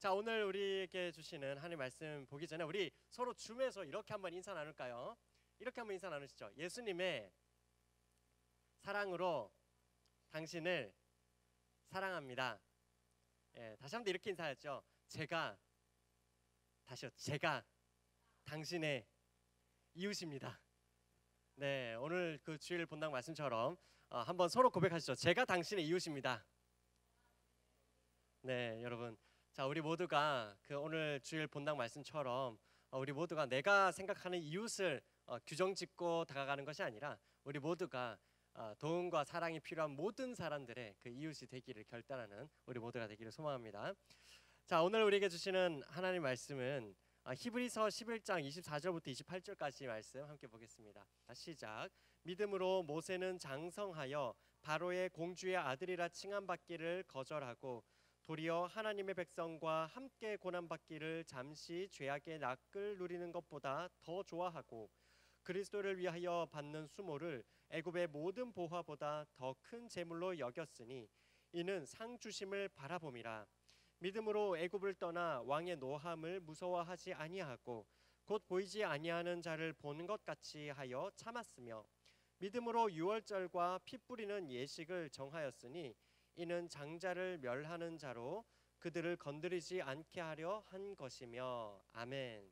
자, 오늘 우리에게 주시는 하나님 말씀 보기 전에 우리 서로 줌에서 이렇게 한번 인사 나눌까요? 이렇게 한번 인사 나누시죠. 예수님의 사랑으로 당신을 사랑합니다. 다시 한번 이렇게 인사하죠. 제가 당신의 이웃입니다. 네, 오늘 그 주일 본당 말씀처럼 한번 서로 고백하시죠. 제가 당신의 이웃입니다. 네, 여러분. 자, 우리 모두가 그 오늘 주일 본당 말씀처럼 우리 모두가 내가 생각하는 이웃을 규정짓고 다가가는 것이 아니라 우리 모두가 도움과 사랑이 필요한 모든 사람들의 그 이웃이 되기를 결단하는 우리 모두가 되기를 소망합니다. 자, 오늘 우리에게 주시는 하나님 말씀은 히브리서 11장 24절부터 28절까지 말씀 함께 보겠습니다. 시작. 믿음으로 모세는 장성하여 바로의 공주의 아들이라 칭함받기를 거절하고 도리어 하나님의 백성과 함께 고난받기를 잠시 죄악의 낙을 누리는 것보다 더 좋아하고 그리스도를 위하여 받는 수모를 애굽의 모든 보화보다 더 큰 재물로 여겼으니 이는 상 주심을 바라봄이라. 믿음으로 애굽을 떠나 왕의 노함을 무서워하지 아니하고 곧 보이지 아니하는 자를 보는 것 같이 하여 참았으며 믿음으로 유월절과 피 뿌리는 예식을 정하였으니 이는 장자를 멸하는 자로 그들을 건드리지 않게 하려 한 것이며. 아멘.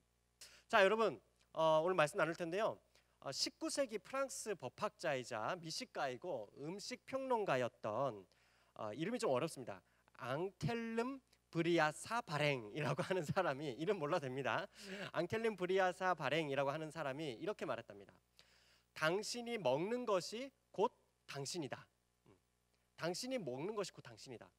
자, 여러분 오늘 말씀 나눌 텐데요. 19세기 프랑스 법학자이자 미식가이고 음식 평론가였던 이름이 좀 어렵습니다. 앙켈름 브리아사 바랭이라고 하는 사람이, 이름 몰라도 됩니다. 앙켈름 브리아사 바랭이라고 하는 사람이 이렇게 말했답니다. 당신이 먹는 것이 곧 당신이다. 당신이 먹는 것이 곧 당신이다.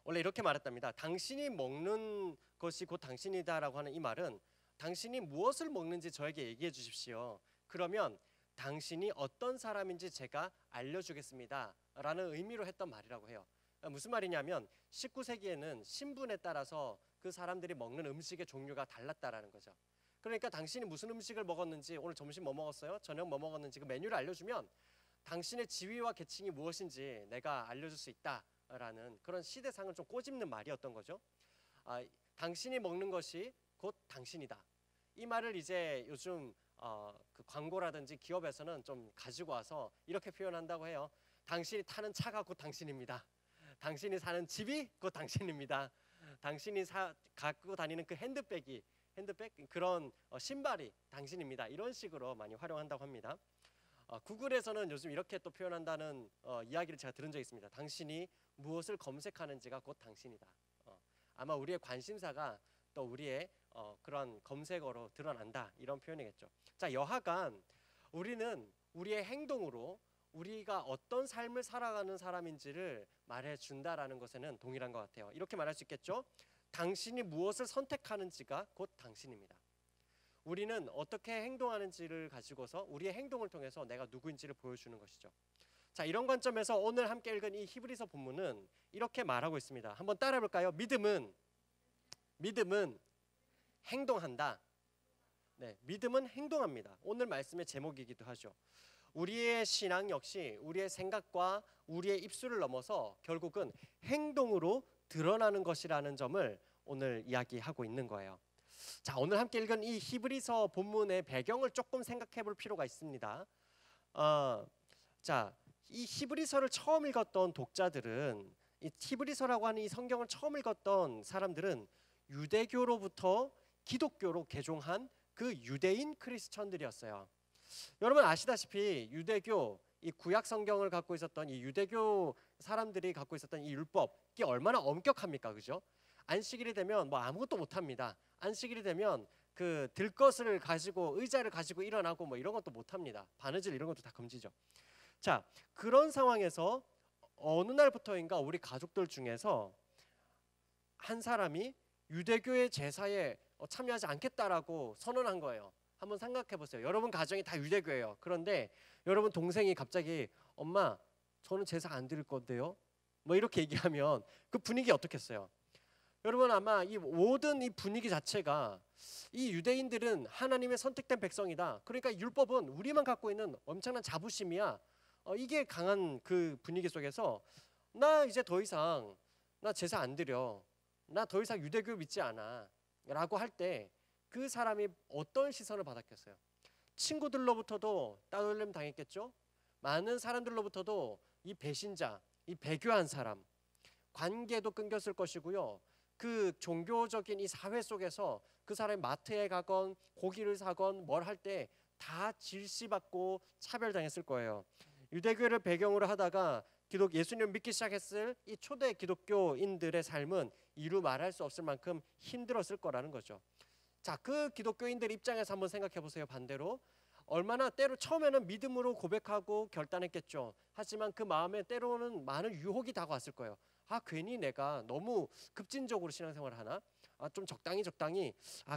원래 이렇게 말했답니다. 당신이 먹는 것이 곧 당신이다라고 하는 이 말은 당신이 무엇을 먹는지 저에게 얘기해 주십시오. 그러면 당신이 어떤 사람인지 제가 알려주겠습니다 라는 의미로 했던 말이라고 해요. 무슨 말이냐면 19세기에는 신분에 따라서 그 사람들이 먹는 음식의 종류가 달랐다라는 거죠. 그러니까 당신이 무슨 음식을 먹었는지, 오늘 점심 뭐 먹었어요? 저녁 뭐 먹었는지 그 메뉴를 알려주면 당신의 지위와 계층이 무엇인지 내가 알려줄 수 있다라는 그런 시대상을 좀 꼬집는 말이었던 거죠. 당신이 먹는 것이 곧 당신이다. 이 말을 이제 요즘 그 광고라든지 기업에서는 좀 가지고 와서 이렇게 표현한다고 해요. 당신이 타는 차가 곧 당신입니다. 당신이 사는 집이 곧 당신입니다. 당신이 갖고 다니는 그 핸드백 그런 신발이 당신입니다. 이런 식으로 많이 활용한다고 합니다. 구글에서는 요즘 이렇게 또 표현한다는 이야기를 제가 들은 적이 있습니다. 당신이 무엇을 검색하는지가 곧 당신이다. 아마 우리의 관심사가 또 우리의 그런 검색어로 드러난다, 이런 표현이겠죠. 자, 여하간 우리는 우리의 행동으로 우리가 어떤 삶을 살아가는 사람인지를 말해준다라는 것에는 동일한 것 같아요. 이렇게 말할 수 있겠죠. 당신이 무엇을 선택하는지가 곧 당신입니다. 우리는 어떻게 행동하는지를 가지고서 우리의 행동을 통해서 내가 누구인지를 보여주는 것이죠. 자, 이런 관점에서 오늘 함께 읽은 이 히브리서 본문은 이렇게 말하고 있습니다. 한번 따라해 볼까요? 믿음은 행동한다. 네, 믿음은 행동합니다. 오늘 말씀의 제목이기도 하죠. 우리의 신앙 역시 우리의 생각과 우리의 입술을 넘어서 결국은 행동으로 드러나는 것이라는 점을 오늘 이야기하고 있는 거예요. 자, 오늘 함께 읽은 이 히브리서 본문의 배경을 조금 생각해 볼 필요가 있습니다. 자, 이 히브리서를 처음 읽었던 독자들은, 이 히브리서라고 하는 이 성경을 처음 읽었던 사람들은 유대교로부터 기독교로 개종한 그 유대인 크리스천들이었어요. 여러분 아시다시피 유대교, 이 구약 성경을 갖고 있었던 이 유대교 사람들이 갖고 있었던 이 율법, 이게 얼마나 엄격합니까, 그죠? 안식일이 되면 뭐 아무것도 못합니다. 안식일이 되면 그 들것을 가지고, 의자를 가지고 일어나고 뭐 이런 것도 못합니다. 바느질 이런 것도 다 금지죠. 자, 그런 상황에서 어느 날부터인가 우리 가족들 중에서 한 사람이 유대교의 제사에 참여하지 않겠다라고 선언한 거예요. 한번 생각해 보세요. 여러분 가정이 다 유대교예요. 그런데 여러분 동생이 갑자기 엄마 저는 제사 안 드릴 건데요, 뭐 이렇게 얘기하면 그 분위기 어떻겠어요? 여러분 아마 이 모든 이 분위기 자체가 이 유대인들은 하나님의 선택된 백성이다. 그러니까 율법은 우리만 갖고 있는 엄청난 자부심이야. 이게 강한 그 분위기 속에서 나 이제 더 이상 나 제사 안 드려. 나 더 이상 유대교 믿지 않아 라고 할 때 그 사람이 어떤 시선을 받았겠어요? 친구들로부터도 따돌림 당했겠죠? 많은 사람들로부터도 이 배신자, 이 배교한 사람, 관계도 끊겼을 것이고요. 그 종교적인 이 사회 속에서 그 사람이 마트에 가건 고기를 사건 뭘 할 때 다 질시받고 차별당했을 거예요. 유대교를 배경으로 하다가 예수님을 믿기 시작했을 이 초대 기독교인들의 삶은 이루 말할 수 없을 만큼 힘들었을 거라는 거죠. 자, 그 기독교인들 입장에서 한번 생각해 보세요. 반대로 얼마나 때로 처음에는 믿음으로 고백하고 결단했겠죠. 하지만 그 마음에 때로는 많은 유혹이 다가왔을 거예요. 괜히 내가 너무 급진적으로 신앙생활을 하나? 좀 적당히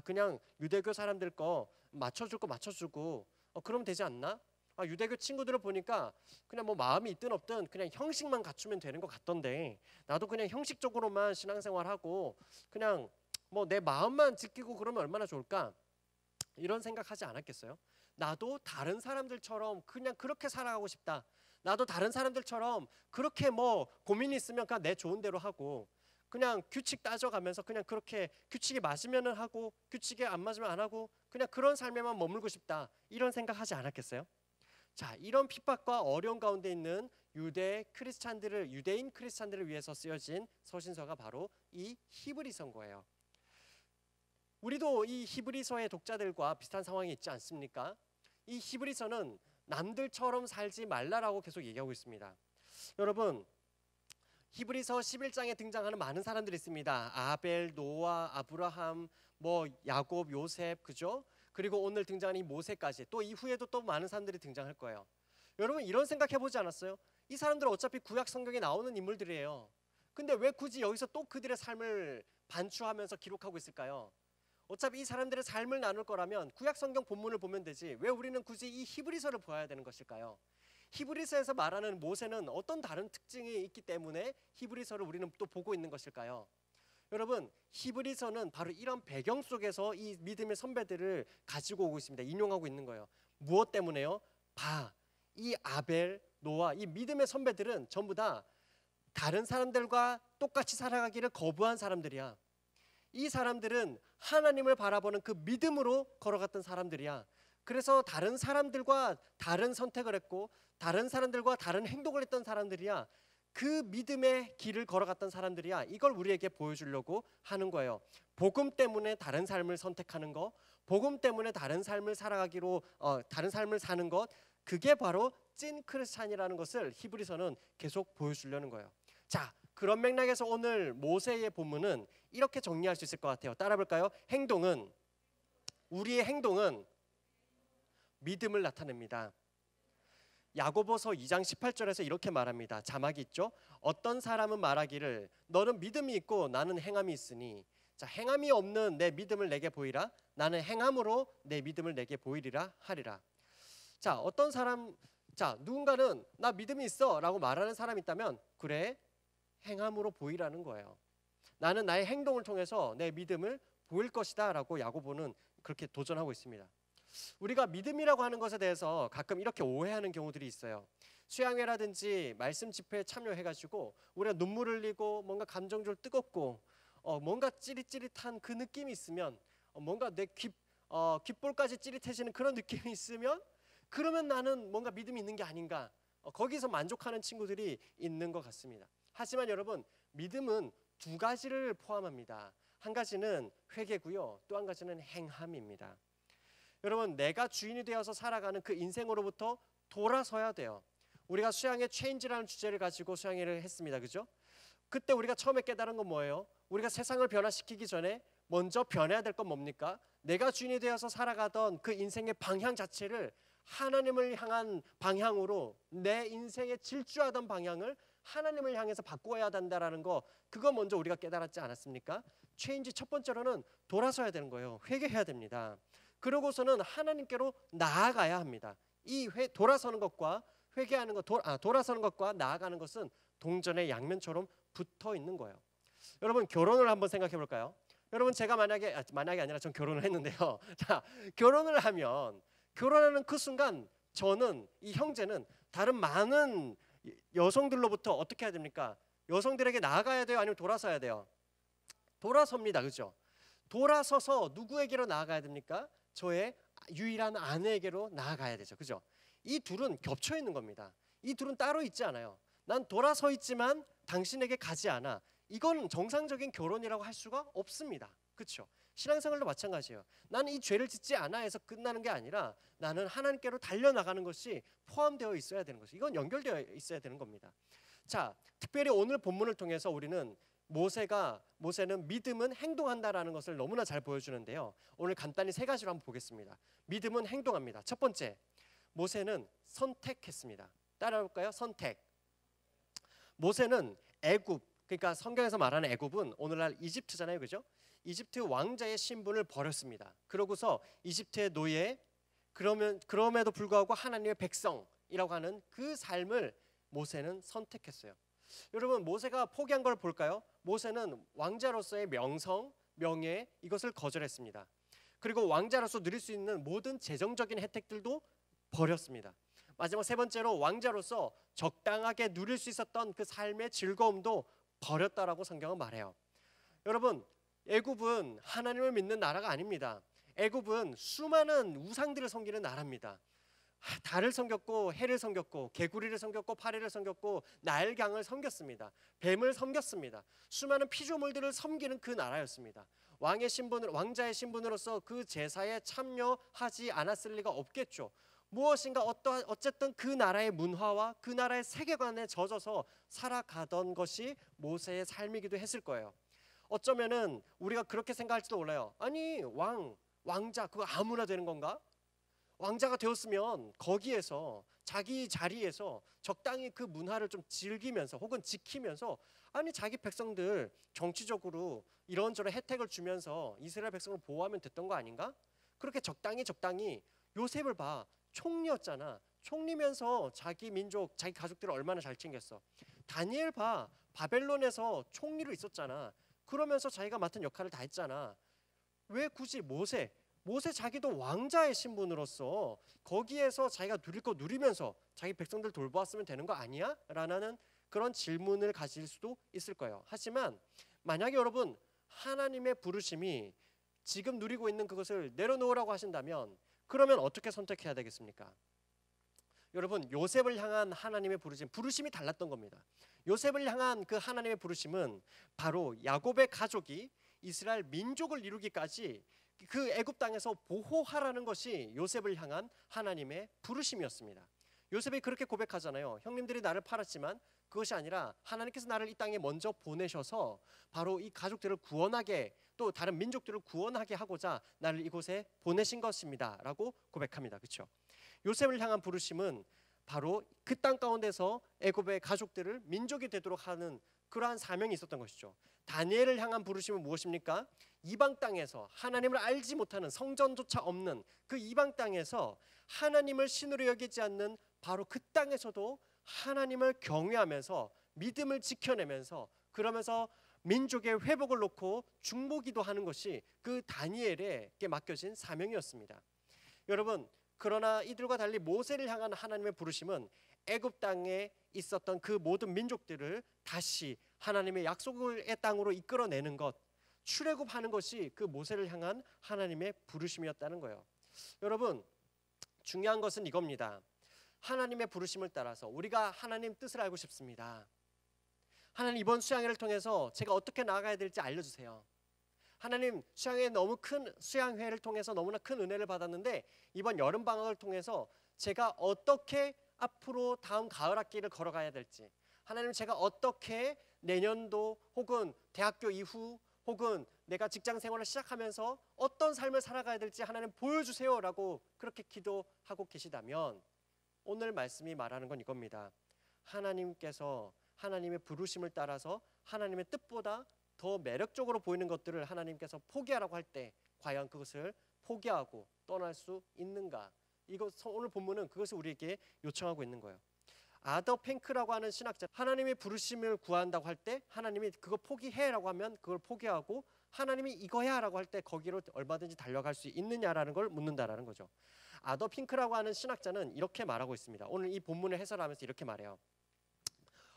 그냥 유대교 사람들 거 맞춰줄 거 맞춰주고 그러면 되지 않나? 유대교 친구들을 보니까 그냥 뭐 마음이 있든 없든 그냥 형식만 갖추면 되는 것 같던데 나도 그냥 형식적으로만 신앙생활하고 그냥 뭐 내 마음만 지키고 그러면 얼마나 좋을까? 이런 생각하지 않았겠어요? 나도 다른 사람들처럼 그냥 그렇게 살아가고 싶다. 나도 다른 사람들처럼 그렇게 뭐 고민이 있으면 그냥 내 좋은 대로 하고 그냥 규칙 따져가면서 그냥 그렇게 규칙이 맞으면은 하고 규칙에 안 맞으면 안 하고 그냥 그런 삶에만 머물고 싶다. 이런 생각하지 않았겠어요? 자, 이런 핍박과 어려운 가운데 있는 유대인 크리스찬들을 위해서 쓰여진 서신서가 바로 이 히브리서인 거예요. 우리도 이 히브리서의 독자들과 비슷한 상황이 있지 않습니까? 이 히브리서는 남들처럼 살지 말라라고 계속 얘기하고 있습니다. 여러분, 히브리서 11장에 등장하는 많은 사람들이 있습니다. 아벨, 노아, 아브라함, 뭐 야곱, 요셉, 그죠? 그리고 오늘 등장하는 이 모세까지, 또 이후에도 또 많은 사람들이 등장할 거예요. 여러분, 이런 생각해 보지 않았어요? 이 사람들은 어차피 구약 성경에 나오는 인물들이에요. 근데 왜 굳이 여기서 또 그들의 삶을 반추하면서 기록하고 있을까요? 어차피 이 사람들의 삶을 나눌 거라면 구약 성경 본문을 보면 되지 왜 우리는 굳이 이 히브리서를 보아야 되는 것일까요? 히브리서에서 말하는 모세는 어떤 다른 특징이 있기 때문에 히브리서를 우리는 또 보고 있는 것일까요? 여러분, 히브리서는 바로 이런 배경 속에서 이 믿음의 선배들을 가지고 오고 있습니다. 인용하고 있는 거예요. 무엇 때문에요? 이 아벨, 노아, 이 믿음의 선배들은 전부 다 다른 사람들과 똑같이 살아가기를 거부한 사람들이야. 이 사람들은 하나님을 바라보는 그 믿음으로 걸어갔던 사람들이야. 그래서 다른 사람들과 다른 선택을 했고 다른 사람들과 다른 행동을 했던 사람들이야. 그 믿음의 길을 걸어갔던 사람들이야. 이걸 우리에게 보여주려고 하는 거예요. 복음 때문에 다른 삶을 선택하는 것, 복음 때문에 다른 삶을 다른 삶을 사는 것, 그게 바로 찐 크리스찬이라는 것을 히브리서는 계속 보여주려는 거예요. 자, 그런 맥락에서 오늘 모세의 본문은 이렇게 정리할 수 있을 것 같아요. 따라 볼까요? 우리의 행동은 믿음을 나타냅니다. 야고보서 2장 18절에서 이렇게 말합니다. 자막이 있죠? 어떤 사람은 말하기를 너는 믿음이 있고 나는 행함이 있으니 자, 행함이 없는 내 믿음을 내게 보이라. 나는 행함으로 내 믿음을 내게 보이리라 하리라. 자, 누군가는 나 믿음이 있어 라고 말하는 사람이 있다면 그래, 행함으로 보이라는 거예요. 나는 나의 행동을 통해서 내 믿음을 보일 것이다 라고 야고보는 그렇게 도전하고 있습니다. 우리가 믿음이라고 하는 것에 대해서 가끔 이렇게 오해하는 경우들이 있어요. 수양회라든지 말씀 집회에 참여해가지고 우리가 눈물 흘리고 뭔가 감정적으로 뜨겁고 뭔가 찌릿찌릿한 그 느낌이 있으면 뭔가 내 귓볼까지 찌릿해지는 그런 느낌이 있으면 그러면 나는 뭔가 믿음이 있는 게 아닌가, 거기서 만족하는 친구들이 있는 것 같습니다. 하지만 여러분, 믿음은 두 가지를 포함합니다. 한 가지는 회개고요, 또 한 가지는 행함입니다. 여러분, 내가 주인이 되어서 살아가는 그 인생으로부터 돌아서야 돼요. 우리가 수양회 체인지라는 주제를 가지고 수양회를 했습니다. 그죠? 그때 우리가 처음에 깨달은 건 뭐예요? 우리가 세상을 변화시키기 전에 먼저 변해야 될 건 뭡니까? 내가 주인이 되어서 살아가던 그 인생의 방향 자체를 하나님을 향한 방향으로, 내 인생에 질주하던 방향을 하나님을 향해서 바꾸어야 된다라는 거, 그거 먼저 우리가 깨달았지 않았습니까? 체인지 첫 번째로는 돌아서야 되는 거예요. 회개해야 됩니다. 그러고서는 하나님께로 나아가야 합니다. 돌아서는 것과 회개하는 것, 돌아서는 것과 나아가는 것은 동전의 양면처럼 붙어 있는 거예요. 여러분, 결혼을 한번 생각해 볼까요? 여러분, 제가 만약에 아니라 전 결혼을 했는데요. 자, 결혼하는 그 순간 이 형제는 다른 많은 여성들로부터 어떻게 해야 됩니까? 여성들에게 나아가야 돼요? 아니면 돌아서야 돼요? 돌아섭니다. 그죠? 돌아서서 누구에게로 나아가야 됩니까? 저의 유일한 아내에게로 나아가야 되죠. 그죠? 이 둘은 겹쳐 있는 겁니다. 이 둘은 따로 있지 않아요. 난 돌아서 있지만 당신에게 가지 않아. 이건 정상적인 결혼이라고 할 수가 없습니다. 그렇죠? 신앙생활도 마찬가지예요. 나는 이 죄를 짓지 않아 해서 끝나는 게 아니라 나는 하나님께로 달려나가는 것이 포함되어 있어야 되는 것이, 이건 연결되어 있어야 되는 겁니다. 자, 특별히 오늘 본문을 통해서 우리는 모세는 믿음은 행동한다라는 것을 너무나 잘 보여주는데요. 오늘 간단히 세 가지로 한번 보겠습니다. 믿음은 행동합니다. 첫 번째, 모세는 선택했습니다. 따라해볼까요? 선택. 모세는 애굽, 그러니까 성경에서 말하는 애굽은 오늘날 이집트잖아요, 그죠? 이집트 왕자의 신분을 버렸습니다. 그러고서 이집트의 노예, 그럼에도 불구하고 하나님의 백성이라고 하는 그 삶을 모세는 선택했어요. 여러분, 모세가 포기한 걸 볼까요? 모세는 왕자로서의 명성, 명예, 이것을 거절했습니다. 그리고 왕자로서 누릴 수 있는 모든 재정적인 혜택들도 버렸습니다. 마지막 세 번째로 왕자로서 적당하게 누릴 수 있었던 그 삶의 즐거움도 버렸다라고 성경은 말해요. 여러분, 애굽은 하나님을 믿는 나라가 아닙니다. 애굽은 수많은 우상들을 섬기는 나라입니다. 달을 섬겼고 해를 섬겼고 개구리를 섬겼고 파리를 섬겼고 나일강을 섬겼습니다. 뱀을 섬겼습니다. 수많은 피조물들을 섬기는 그 나라였습니다. 왕자의 신분으로서 그 제사에 참여하지 않았을 리가 없겠죠. 무엇인가 어쨌든 그 나라의 문화와 그 나라의 세계관에 젖어서 살아가던 것이 모세의 삶이기도 했을 거예요. 어쩌면은 우리가 그렇게 생각할지도 몰라요. 아니, 왕자 그거 아무나 되는 건가? 왕자가 되었으면 거기에서 자기 자리에서 적당히 그 문화를 좀 즐기면서 혹은 지키면서, 아니 자기 백성들 정치적으로 이런저런 혜택을 주면서 이스라엘 백성을 보호하면 됐던 거 아닌가? 그렇게 적당히 요셉을 봐. 총리였잖아. 총리면서 자기 민족, 자기 가족들을 얼마나 잘 챙겼어. 다니엘 봐. 바벨론에서 총리로 있었잖아. 그러면서 자기가 맡은 역할을 다 했잖아. 왜 굳이 모세 자기도 왕자의 신분으로서 거기에서 자기가 누릴 거 누리면서 자기 백성들 돌보았으면 되는 거 아니야? 라는 그런 질문을 가질 수도 있을 거예요. 하지만 만약에 여러분 하나님의 부르심이 지금 누리고 있는 그것을 내려놓으라고 하신다면 그러면 어떻게 선택해야 되겠습니까? 여러분, 요셉을 향한 하나님의 부르심이 달랐던 겁니다. 요셉을 향한 그 하나님의 부르심은 바로 야곱의 가족이 이스라엘 민족을 이루기까지 그 애굽 땅에서 보호하라는 것이 요셉을 향한 하나님의 부르심이었습니다. 요셉이 그렇게 고백하잖아요. 형님들이 나를 팔았지만 그것이 아니라 하나님께서 나를 이 땅에 먼저 보내셔서 바로 이 가족들을 구원하게, 또 다른 민족들을 구원하게 하고자 나를 이곳에 보내신 것입니다 라고 고백합니다. 그렇죠? 요셉을 향한 부르심은 바로 그 땅 가운데서 애굽의 가족들을 민족이 되도록 하는 그러한 사명이 있었던 것이죠. 다니엘을 향한 부르심은 무엇입니까? 이방 땅에서 하나님을 알지 못하는, 성전조차 없는 그 이방 땅에서 하나님을 신으로 여기지 않는 바로 그 땅에서도 하나님을 경외하면서 믿음을 지켜내면서, 그러면서 민족의 회복을 놓고 중보기도 하는 것이 그 다니엘에게 맡겨진 사명이었습니다. 여러분, 그러나 이들과 달리 모세를 향한 하나님의 부르심은 애굽 땅에 있었던 그 모든 민족들을 다시 하나님의 약속의 땅으로 이끌어내는 것, 출애굽하는 것이 그 모세를 향한 하나님의 부르심이었다는 거예요. 여러분, 중요한 것은 이겁니다. 하나님의 부르심을 따라서 우리가 하나님 뜻을 알고 싶습니다. 하나님, 이번 수양회를 통해서 제가 어떻게 나아가야 될지 알려주세요. 하나님, 수양회를 통해서 너무나 큰 은혜를 받았는데 이번 여름방학을 통해서 제가 어떻게 앞으로 다음 가을 학기를 걸어가야 될지, 하나님, 제가 어떻게 내년도 혹은 대학교 이후 혹은 내가 직장 생활을 시작하면서 어떤 삶을 살아가야 될지 하나님 보여주세요 라고 그렇게 기도하고 계시다면 오늘 말씀이 말하는 건 이겁니다. 하나님께서 하나님의 부르심을 따라서 하나님의 뜻보다 더 매력적으로 보이는 것들을 하나님께서 포기하라고 할 때 과연 그것을 포기하고 떠날 수 있는가? 오늘 본문은 그것을 우리에게 요청하고 있는 거예요. 아더 팽크라고 하는 신학자, 하나님의 부르심을 구한다고 할 때 하나님이 그거 포기해라고 하면 그걸 포기하고, 하나님이 이거야 라고 할 때 거기로 얼마든지 달려갈 수 있느냐라는 걸 묻는다라는 거죠. 아더 핑크라고 하는 신학자는 이렇게 말하고 있습니다. 오늘 이 본문을 해설하면서 이렇게 말해요.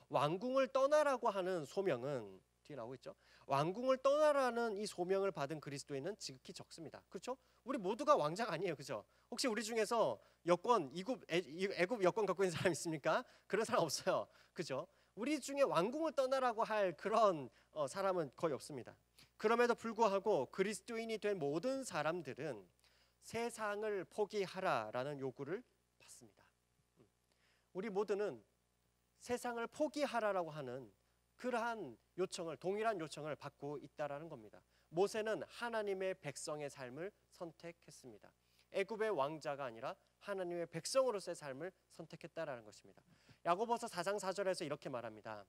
왕궁을 떠나라고 하는 소명은 뒤에 나오고 있죠. 왕궁을 떠나라는 이 소명을 받은 그리스도인은 지극히 적습니다. 그렇죠? 우리 모두가 왕자가 아니에요. 그죠? 혹시 우리 중에서 여권 애굽 여권 갖고 있는 사람 있습니까? 그런 사람 없어요. 그죠? 우리 중에 왕궁을 떠나라고 할 그런 사람은 거의 없습니다. 그럼에도 불구하고 그리스도인이 된 모든 사람들은 세상을 포기하라라는 요구를 받습니다. 우리 모두는 세상을 포기하라라고 하는 그러한 요청을, 동일한 요청을 받고 있다라는 겁니다. 모세는 하나님의 백성의 삶을 선택했습니다. 애굽의 왕자가 아니라 하나님의 백성으로서의 삶을 선택했다라는 것입니다. 야고보서 4장 4절에서 이렇게 말합니다.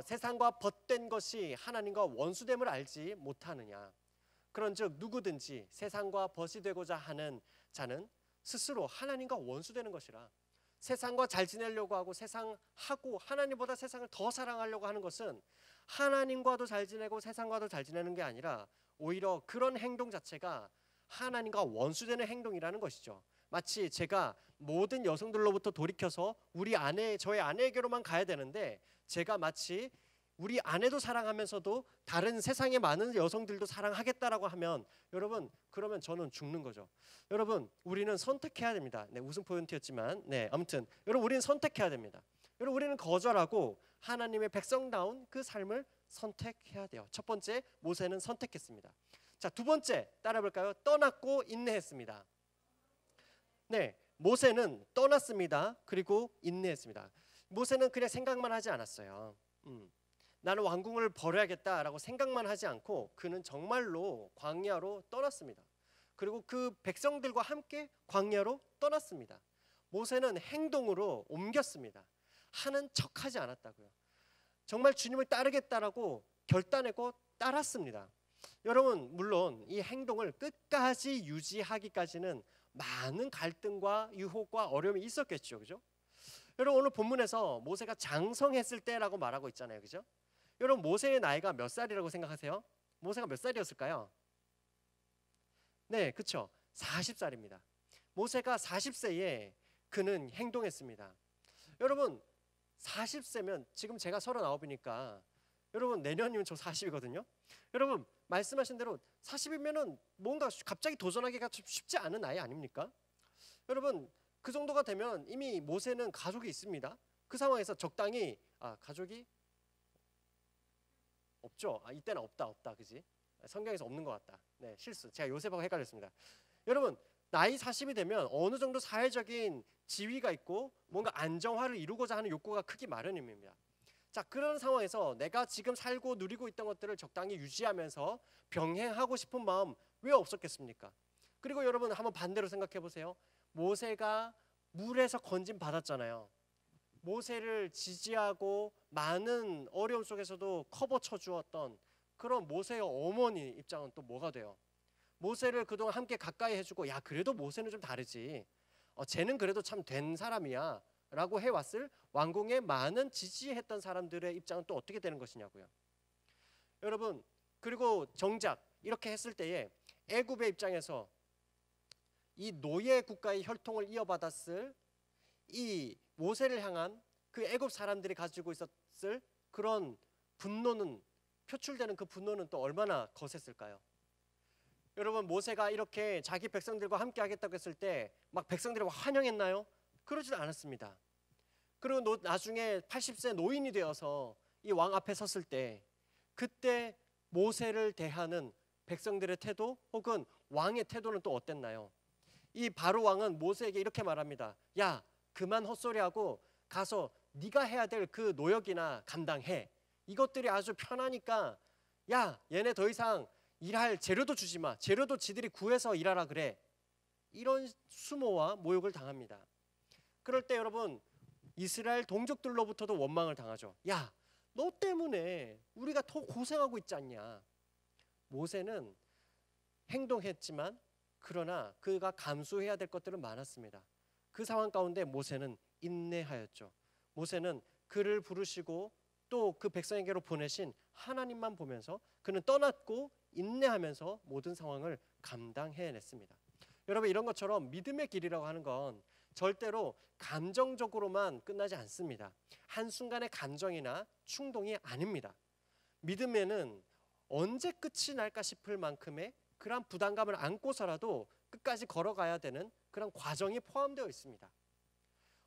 세상과 벗된 것이 하나님과 원수됨을 알지 못하느냐. 그런즉 누구든지 세상과 벗이 되고자 하는 자는 스스로 하나님과 원수되는 것이라. 세상과 잘 지내려고 하고 세상하고 하나님보다 세상을 더 사랑하려고 하는 것은 하나님과도 잘 지내고 세상과도 잘 지내는 게 아니라 오히려 그런 행동 자체가 하나님과 원수되는 행동이라는 것이죠. 마치 제가 모든 여성들로부터 돌이켜서 저의 아내에게로만 가야 되는데 제가 마치 우리 아내도 사랑하면서도 다른 세상의 많은 여성들도 사랑하겠다라고 하면 여러분 그러면 저는 죽는 거죠. 여러분 우리는 선택해야 됩니다. 네, 웃음 포인트였지만 아무튼 여러분 우리는 선택해야 됩니다. 여러분 우리는 거절하고 하나님의 백성다운 그 삶을 선택해야 돼요. 첫 번째 모세는 선택했습니다. 자, 두 번째 따라 볼까요? 떠났고 인내했습니다. 네, 모세는 떠났습니다. 그리고 인내했습니다. 모세는 그냥 생각만 하지 않았어요. 나는 왕궁을 버려야겠다라고 생각만 하지 않고 그는 정말로 광야로 떠났습니다. 그리고 그 백성들과 함께 광야로 떠났습니다. 모세는 행동으로 옮겼습니다. 하는 척하지 않았다고요. 정말 주님을 따르겠다라고 결단하고 따랐습니다. 여러분 물론 이 행동을 끝까지 유지하기까지는 많은 갈등과 유혹과 어려움이 있었겠죠. 그죠? 여러분 오늘 본문에서 모세가 장성했을 때라고 말하고 있잖아요. 그죠? 여러분 모세의 나이가 몇 살이라고 생각하세요? 모세가 몇 살이었을까요? 네, 그렇죠. 40살입니다. 모세가 40세에 그는 행동했습니다. 여러분 40세면 지금 제가 39이니까 여러분 내년이면 저 40이거든요. 여러분 말씀하신 대로 40이면은 뭔가 갑자기 도전하기가 쉽지 않은 나이 아닙니까? 여러분 그 정도가 되면 이미 모세는 가족이 있습니다. 그 상황에서 적당히 가족이 없죠. 이때는 없다 그지? 성경에서 없는 것 같다. 네, 실수. 제가 요셉하고 헷갈렸습니다. 여러분 나이 40이 되면 어느 정도 사회적인 지위가 있고 뭔가 안정화를 이루고자 하는 욕구가 크기 마련입니다. 자, 그런 상황에서 내가 지금 살고 누리고 있던 것들을 적당히 유지하면서 병행하고 싶은 마음 왜 없었겠습니까? 그리고 여러분 한번 반대로 생각해 보세요. 모세가 물에서 건짐 받았잖아요. 모세를 지지하고 많은 어려움 속에서도 커버 쳐주었던 그런 모세의 어머니 입장은 또 뭐가 돼요? 모세를 그동안 함께 가까이 해주고 야 그래도 모세는 좀 다르지. 쟤는 그래도 참 된 사람이야 라고 해왔을 왕궁에 많은 지지했던 사람들의 입장은 또 어떻게 되는 것이냐고요. 여러분 그리고 정작 이렇게 했을 때에 애굽의 입장에서 이 노예 국가의 혈통을 이어받았을 이 모세를 향한 그 애굽 사람들이 가지고 있었을 그런 분노는 표출되는 그 분노는 또 얼마나 거셌을까요? 여러분 모세가 이렇게 자기 백성들과 함께 하겠다고 했을 때 막 백성들이 환영했나요? 그러지 않았습니다. 그리고 나중에 80세 노인이 되어서 이 왕 앞에 섰을 때 그때 모세를 대하는 백성들의 태도 혹은 왕의 태도는 또 어땠나요? 이 바로 왕은 모세에게 이렇게 말합니다. 야 그만 헛소리하고 가서 네가 해야 될 그 노역이나 감당해. 이것들이 아주 편하니까 야 얘네 더 이상 일할 재료도 주지 마. 재료도 지들이 구해서 일하라 그래. 이런 수모와 모욕을 당합니다. 그럴 때 여러분 이스라엘 동족들로부터도 원망을 당하죠. 야 너 때문에 우리가 더 고생하고 있지 않냐. 모세는 행동했지만 그러나 그가 감수해야 될 것들은 많았습니다. 그 상황 가운데 모세는 인내하였죠. 모세는 그를 부르시고 또 그 백성에게로 보내신 하나님만 보면서 그는 떠났고 인내하면서 모든 상황을 감당해냈습니다. 여러분 이런 것처럼 믿음의 길이라고 하는 건 절대로 감정적으로만 끝나지 않습니다. 한순간의 감정이나 충동이 아닙니다. 믿음에는 언제 끝이 날까 싶을 만큼의 그런 부담감을 안고서라도 끝까지 걸어가야 되는 그런 과정이 포함되어 있습니다.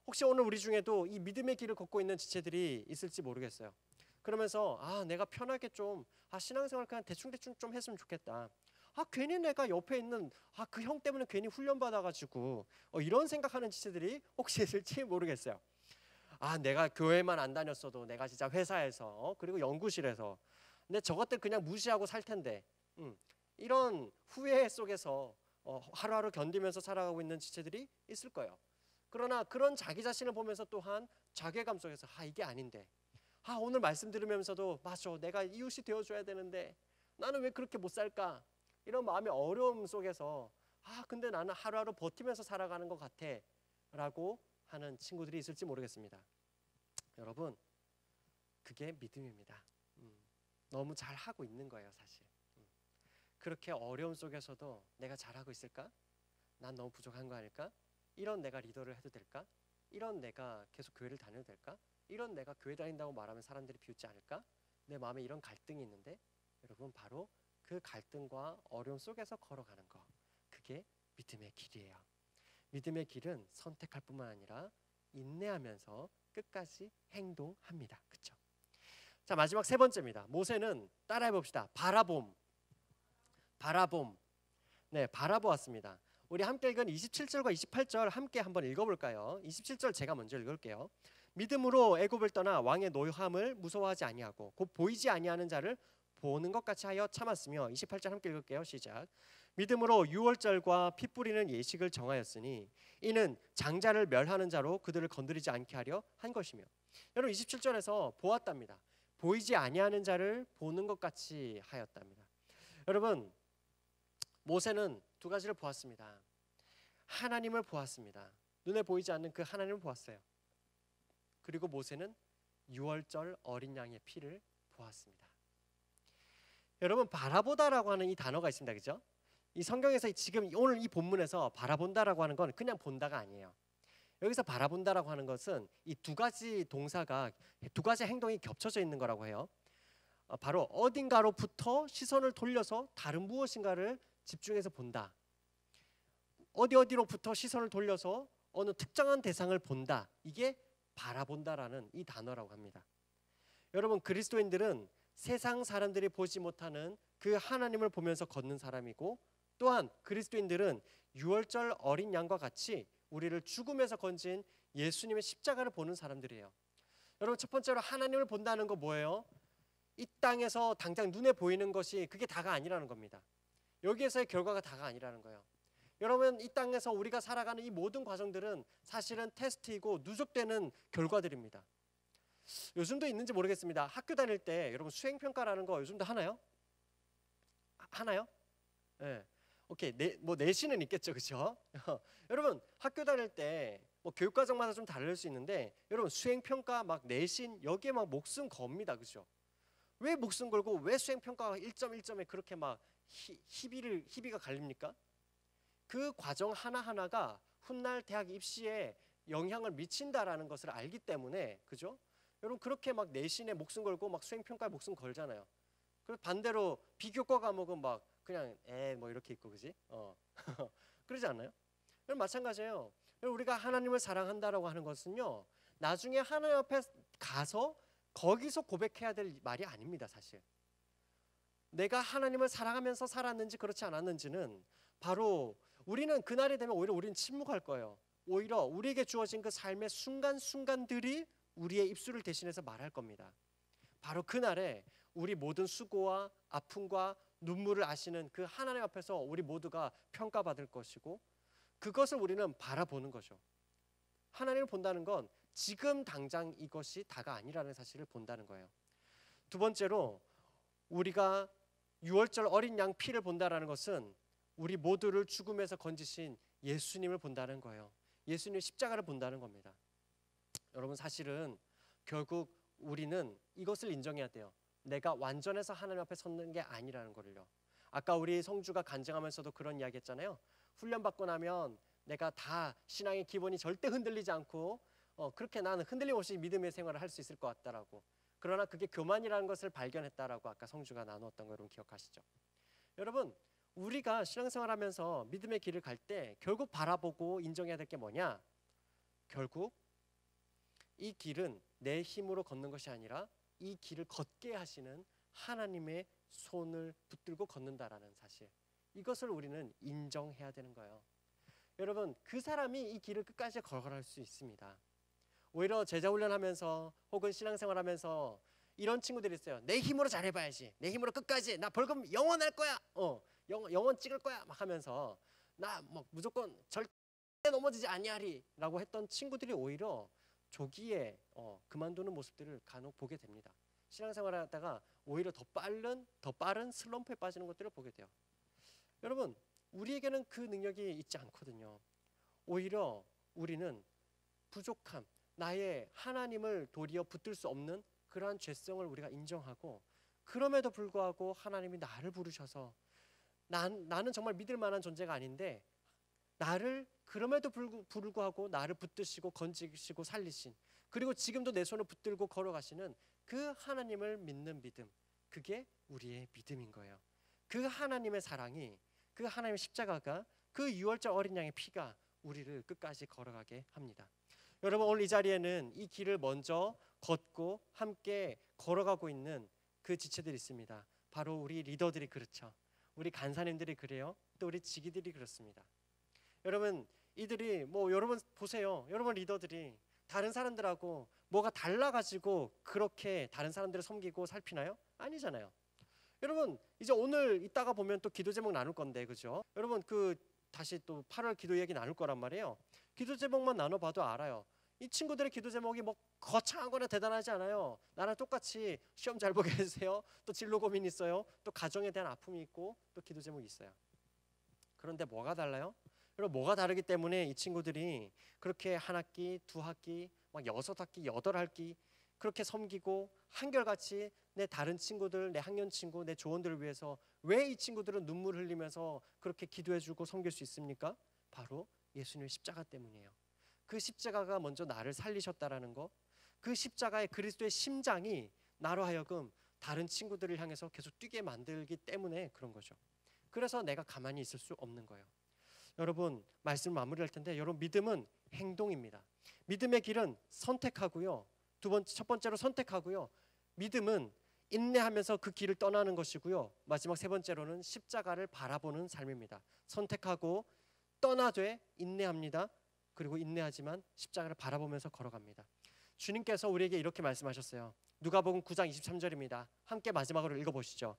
혹시 오늘 우리 중에도 이 믿음의 길을 걷고 있는 지체들이 있을지 모르겠어요. 그러면서 내가 편하게 좀 신앙생활 그냥 대충대충 좀 했으면 좋겠다. 괜히 내가 옆에 있는 그 형 때문에 괜히 훈련 받아가지고 이런 생각하는 지체들이 혹시 있을지 모르겠어요. 내가 교회만 안 다녔어도 내가 진짜 회사에서 그리고 연구실에서 근데 저것들 그냥 무시하고 살 텐데 이런 후회 속에서 하루하루 견디면서 살아가고 있는 지체들이 있을 거예요. 그러나 그런 자기 자신을 보면서 또한 자괴감 속에서 이게 아닌데 오늘 말씀 들으면서도 맞아 내가 이웃이 되어줘야 되는데 나는 왜 그렇게 못 살까 이런 마음의 어려움 속에서 근데 나는 하루하루 버티면서 살아가는 것 같아 라고 하는 친구들이 있을지 모르겠습니다. 여러분 그게 믿음입니다. 너무 잘하고 있는 거예요 사실. 그렇게 어려움 속에서도 내가 잘하고 있을까? 난 너무 부족한 거 아닐까? 이런 내가 리더를 해도 될까? 이런 내가 계속 교회를 다녀도 될까? 이런 내가 교회 다닌다고 말하면 사람들이 비웃지 않을까? 내 마음에 이런 갈등이 있는데 여러분 바로 그 갈등과 어려움 속에서 걸어가는 거 그게 믿음의 길이에요. 믿음의 길은 선택할 뿐만 아니라 인내하면서 끝까지 행동합니다. 그렇죠? 자 마지막 세 번째입니다. 모세는 따라해 봅시다. 바라봄. 네, 바라보았습니다. 우리 함께 읽은 27절과 28절 함께 한번 읽어볼까요? 27절 제가 먼저 읽을게요. 믿음으로 애굽을 떠나 왕의 노함을 무서워하지 아니하고 곧 보이지 아니하는 자를 보는 것 같이 하여 참았으며 28절 함께 읽을게요. 시작. 믿음으로 유월절과 피 뿌리는 예식을 정하였으니 이는 장자를 멸하는 자로 그들을 건드리지 않게 하려 한 것이며. 여러분 27절에서 보았답니다. 보이지 아니하는 자를 보는 것 같이 하였답니다. 여러분 모세는 두 가지를 보았습니다. 하나님을 보았습니다. 눈에 보이지 않는 그 하나님을 보았어요. 그리고 모세는 유월절 어린 양의 피를 보았습니다. 여러분 바라보다라고 하는 이 단어가 있습니다. 그죠? 이 성경에서 지금 오늘 이 본문에서 바라본다라고 하는 건 그냥 본다가 아니에요. 여기서 바라본다라고 하는 것은 이 두 가지 동사가 두 가지 행동이 겹쳐져 있는 거라고 해요. 바로 어딘가로부터 시선을 돌려서 다른 무엇인가를 집중해서 본다. 어디로부터 시선을 돌려서 어느 특정한 대상을 본다. 이게 바라본다라는 이 단어라고 합니다. 여러분 그리스도인들은 세상 사람들이 보지 못하는 그 하나님을 보면서 걷는 사람이고 또한 그리스도인들은 유월절 어린 양과 같이 우리를 죽음에서 건진 예수님의 십자가를 보는 사람들이에요. 여러분 첫 번째로 하나님을 본다는 거 뭐예요? 이 땅에서 당장 눈에 보이는 것이 그게 다가 아니라는 겁니다. 여기에서의 결과가 다가 아니라는 거예요. 여러분 이 땅에서 우리가 살아가는 이 모든 과정들은 사실은 테스트이고 누적되는 결과들입니다. 요즘도 있는지 모르겠습니다. 학교 다닐 때 여러분 수행평가라는 거 요즘도 하나요? 하나요? 네. 오케이. 내신은 있겠죠. 그렇죠? 여러분 학교 다닐 때 교육과정마다 좀 다를 수 있는데 여러분 수행평가 막 내신 여기에 막 목숨 겁니다. 그렇죠? 왜 목숨 걸고 왜 수행평가가 1점 1점에 그렇게 막 희비가 갈립니까? 그 과정 하나하나가 훗날 대학 입시에 영향을 미친다라는 것을 알기 때문에 그죠? 여러분 그렇게 막 내신에 목숨 걸고 막 수행평가에 목숨 걸잖아요. 그리고 반대로 비교과 과목은 막 그냥 뭐 이렇게 있고 그지? 그러지 않나요? 여러분 마찬가지예요. 여러분 우리가 하나님을 사랑한다라고 하는 것은요. 나중에 하나님 앞에 가서 거기서 고백해야 될 말이 아닙니다. 사실. 내가 하나님을 사랑하면서 살았는지 그렇지 않았는지는 바로 우리는 그날이 되면 오히려 우리는 침묵할 거예요. 오히려 우리에게 주어진 그 삶의 순간순간들이 우리의 입술을 대신해서 말할 겁니다. 바로 그날에 우리 모든 수고와 아픔과 눈물을 아시는 그 하나님 앞에서 우리 모두가 평가받을 것이고 그것을 우리는 바라보는 거죠. 하나님을 본다는 건 지금 당장 이것이 다가 아니라는 사실을 본다는 거예요. 두 번째로 우리가 유월절 어린 양 피를 본다는 것은 우리 모두를 죽음에서 건지신 예수님을 본다는 거예요. 예수님의 십자가를 본다는 겁니다. 여러분 사실은 결국 우리는 이것을 인정해야 돼요. 내가 완전해서 하나님 앞에 섰는 게 아니라는 거를요. 아까 우리 성주가 간증하면서도 그런 이야기 했잖아요. 훈련받고 나면 내가 다 신앙의 기본이 절대 흔들리지 않고 그렇게 나는 흔들림 없이 믿음의 생활을 할 수 있을 것 같다라고. 그러나 그게 교만이라는 것을 발견했다라고 아까 성주가 나누었던 거 여러분 기억하시죠? 여러분, 우리가 신앙생활하면서 믿음의 길을 갈 때 결국 바라보고 인정해야 될 게 뭐냐? 결국 이 길은 내 힘으로 걷는 것이 아니라 이 길을 걷게 하시는 하나님의 손을 붙들고 걷는다라는 사실, 이것을 우리는 인정해야 되는 거예요. 여러분, 그 사람이 이 길을 끝까지 걸어갈 수 있습니다. 오히려 제자훈련하면서 혹은 신앙생활하면서 이런 친구들이 있어요. 내 힘으로 잘해봐야지, 내 힘으로 끝까지, 나 벌금 영원 할 거야, 영원 찍을 거야 막 하면서 나 뭐 무조건 절대 넘어지지 아니하리 라고 했던 친구들이 오히려 조기에 그만두는 모습들을 간혹 보게 됩니다. 신앙생활을 하다가 오히려 더 빠른 슬럼프에 빠지는 것들을 보게 돼요. 여러분, 우리에게는 그 능력이 있지 않거든요. 오히려 우리는 부족함, 나의 하나님을 도리어 붙들 수 없는 그러한 죄성을 우리가 인정하고, 그럼에도 불구하고 하나님이 나를 부르셔서 나는 정말 믿을 만한 존재가 아닌데 나를 그럼에도 불구하고 나를 붙드시고 건지시고 살리신, 그리고 지금도 내 손을 붙들고 걸어가시는 그 하나님을 믿는 믿음, 그게 우리의 믿음인 거예요. 그 하나님의 사랑이, 그 하나님의 십자가가, 그 유월절 어린 양의 피가 우리를 끝까지 걸어가게 합니다. 여러분, 오늘 이 자리에는 이 길을 먼저 걷고 함께 걸어가고 있는 그 지체들이 있습니다. 바로 우리 리더들이 그렇죠. 우리 간사님들이 그래요. 또 우리 지기들이 그렇습니다. 여러분, 이들이 여러분 보세요. 여러분 리더들이 다른 사람들하고 뭐가 달라가지고 그렇게 다른 사람들을 섬기고 살피나요? 아니잖아요. 여러분, 이제 오늘 이따가 보면 또 기도 제목 나눌 건데, 그죠? 여러분, 다시 또 8월 기도 얘기 나눌 거란 말이에요. 기도 제목만 나눠봐도 알아요. 이 친구들의 기도 제목이 거창하거나 대단하지 않아요. 나랑 똑같이 시험 잘 보게 해주세요, 또 진로 고민 있어요, 또 가정에 대한 아픔이 있고, 또 기도 제목이 있어요. 그런데 뭐가 달라요? 여러분, 뭐가 다르기 때문에 이 친구들이 그렇게 한 학기, 두 학기, 막 6학기, 8학기 그렇게 섬기고 한결같이 내 다른 친구들, 내 학년 친구, 내 조원들을 위해서 왜 이 친구들은 눈물 흘리면서 그렇게 기도해주고 섬길 수 있습니까? 바로 예수님의 십자가 때문이에요. 그 십자가가 먼저 나를 살리셨다라는 거, 그 십자가의 그리스도의 심장이 나로 하여금 다른 친구들을 향해서 계속 뛰게 만들기 때문에 그런 거죠. 그래서 내가 가만히 있을 수 없는 거예요. 여러분, 말씀을 마무리할 텐데, 여러분, 믿음은 행동입니다. 믿음의 길은 선택하고요. 첫 번째로 선택하고요. 믿음은 인내하면서 그 길을 떠나는 것이고요. 마지막 세 번째로는 십자가를 바라보는 삶입니다. 선택하고 떠나되 인내합니다. 그리고 인내하지만 십자가를 바라보면서 걸어갑니다. 주님께서 우리에게 이렇게 말씀하셨어요. 누가복음 9장 23절입니다. 함께 마지막으로 읽어보시죠.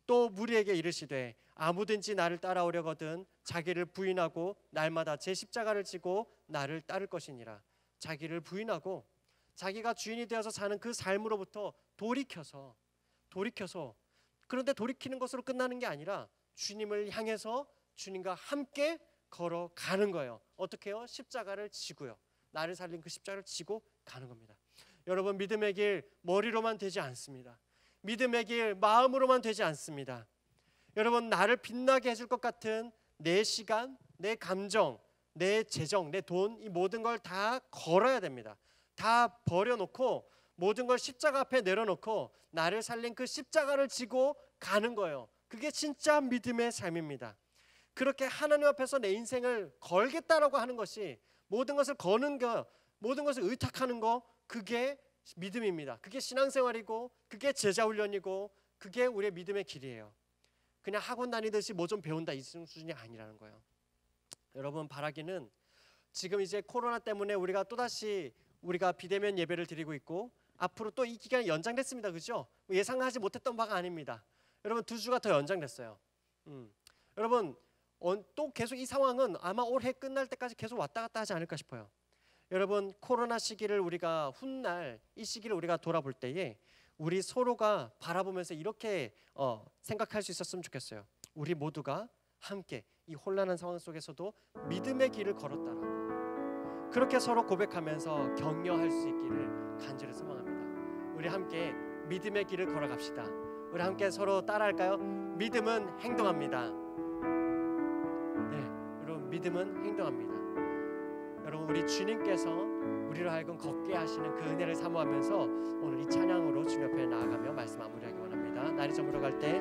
또 무리에게 이르시되 아무든지 나를 따라오려거든 자기를 부인하고 날마다 제 십자가를 지고 나를 따를 것이니라. 자기를 부인하고 자기가 주인이 되어서 사는 그 삶으로부터 돌이켜서, 그런데 돌이키는 것으로 끝나는 게 아니라 주님을 향해서 주님과 함께 걸어가는 거예요. 어떻게 해요? 십자가를 지고요. 나를 살린 그 십자가를 지고 가는 겁니다. 여러분, 믿음의 길 머리로만 되지 않습니다. 믿음의 길 마음으로만 되지 않습니다. 여러분, 나를 빛나게 해줄 것 같은 내 시간, 내 감정, 내 재정, 내 돈, 이 모든 걸 다 걸어야 됩니다. 다 버려놓고 모든 걸 십자가 앞에 내려놓고 나를 살린 그 십자가를 지고 가는 거예요. 그게 진짜 믿음의 삶입니다. 그렇게 하나님 앞에서 내 인생을 걸겠다라고 하는 것이, 모든 것을 거는 거, 모든 것을 의탁하는 거, 그게 믿음입니다. 그게 신앙생활이고, 그게 제자훈련이고, 그게 우리의 믿음의 길이에요. 그냥 학원 다니듯이 뭐 좀 배운다 이 수준이 아니라는 거예요. 여러분, 바라기는 지금 이제 코로나 때문에 우리가 또다시 비대면 예배를 드리고 있고, 앞으로 또 이 기간이 연장됐습니다. 그죠? 예상하지 못했던 바가 아닙니다. 여러분, 2주가 더 연장됐어요. 여러분, 또 계속 이 상황은 아마 올해 끝날 때까지 계속 왔다 갔다 하지 않을까 싶어요. 여러분, 코로나 시기를 우리가 훗날 이 시기를 우리가 돌아볼 때에 우리 서로가 바라보면서 이렇게 생각할 수 있었으면 좋겠어요. 우리 모두가 함께 이 혼란한 상황 속에서도 믿음의 길을 걸었다라고, 그렇게 서로 고백하면서 격려할 수 있기를 간절히 소망합니다. 우리 함께 믿음의 길을 걸어갑시다. 우리 함께 서로 따라할까요? 믿음은 행동합니다. 네, 여러분, 믿음은 행동합니다. 여러분, 우리 주님께서 우리로 하여금 걷게 하시는 그 은혜를 사모하면서 오늘 이 찬양으로 주님 옆에 나아가며 말씀 마무리하기 원합니다. 날이 저물어 갈 때